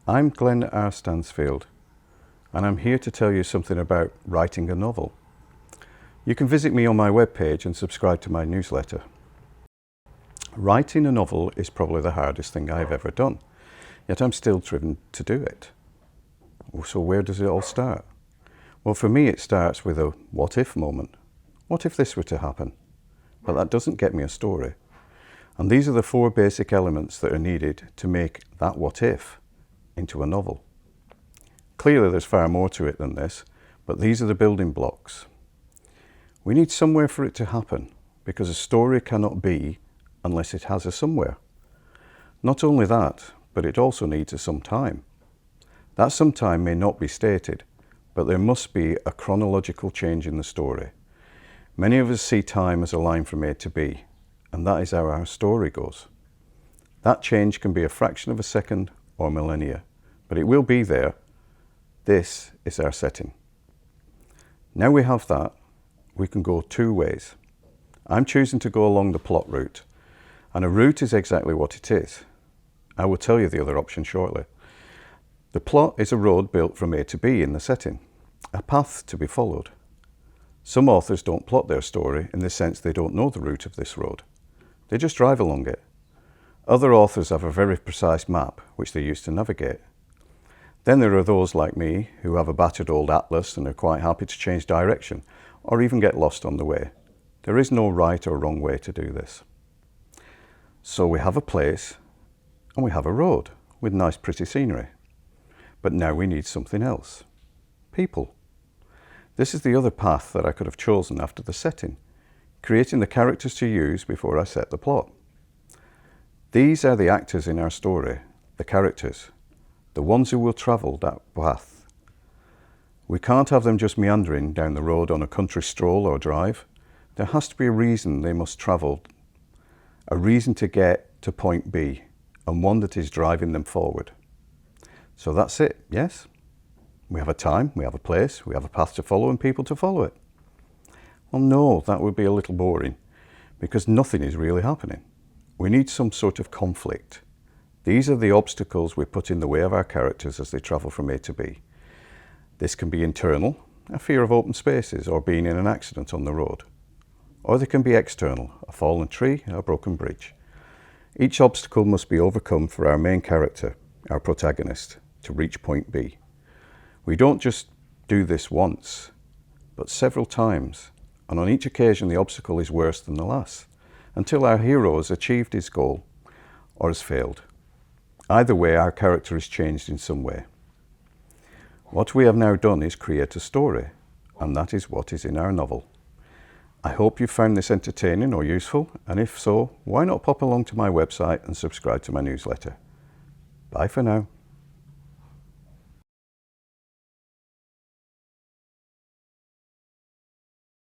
I'm Glenn R. Stansfield, and I'm here to tell you something about writing a novel. You can visit me on my webpage and subscribe to my newsletter. Writing a novel is probably the hardest thing I've ever done, yet I'm still driven to do it. So where does it all start? Well, for me it starts with a what if moment. What if this were to happen? But that doesn't get me a story. And these are the 4 basic elements that are needed to make that what if into a novel. Clearly there's far more to it than this, but these are the building blocks. We need somewhere for it to happen, because a story cannot be unless it has a somewhere. Not only that, but it also needs a sometime. That sometime may not be stated, but there must be a chronological change in the story. Many of us see time as a line from A to B, and that is how our story goes. That change can be a fraction of a second or millennia, but it will be there. This is our setting. Now we have that, we can go 2 ways. I'm choosing to go along the plot route, and a route is exactly what it is. I will tell you the other option shortly. The plot is a road built from A to B in the setting, a path to be followed. Some authors don't plot their story in the sense they don't know the route of this road. They just drive along it. Other authors have a very precise map which they use to navigate. Then there are those like me who have a battered old atlas and are quite happy to change direction or even get lost on the way. There is no right or wrong way to do this. So we have a place and we have a road with nice pretty scenery. But now we need something else. People. This is the other path that I could have chosen after the setting, creating the characters to use before I set the plot. These are the actors in our story, the characters, the ones who will travel that path. We can't have them just meandering down the road on a country stroll or drive. There has to be a reason they must travel, a reason to get to point B, and one that is driving them forward. So that's it, yes? We have a time, we have a place, we have a path to follow and people to follow it. Well, no, that would be a little boring, because nothing is really happening. We need some sort of conflict. These are the obstacles we put in the way of our characters as they travel from A to B. This can be internal, a fear of open spaces or being in an accident on the road. Or they can be external, a fallen tree, a broken bridge. Each obstacle must be overcome for our main character, our protagonist, to reach point B. We don't just do this once, but several times, and on each occasion the obstacle is worse than the last, until our hero has achieved his goal or has failed. Either way, our character is changed in some way. What we have now done is create a story, and that is what is in our novel. I hope you found this entertaining or useful, and if so, why not pop along to my website and subscribe to my newsletter. Bye for now.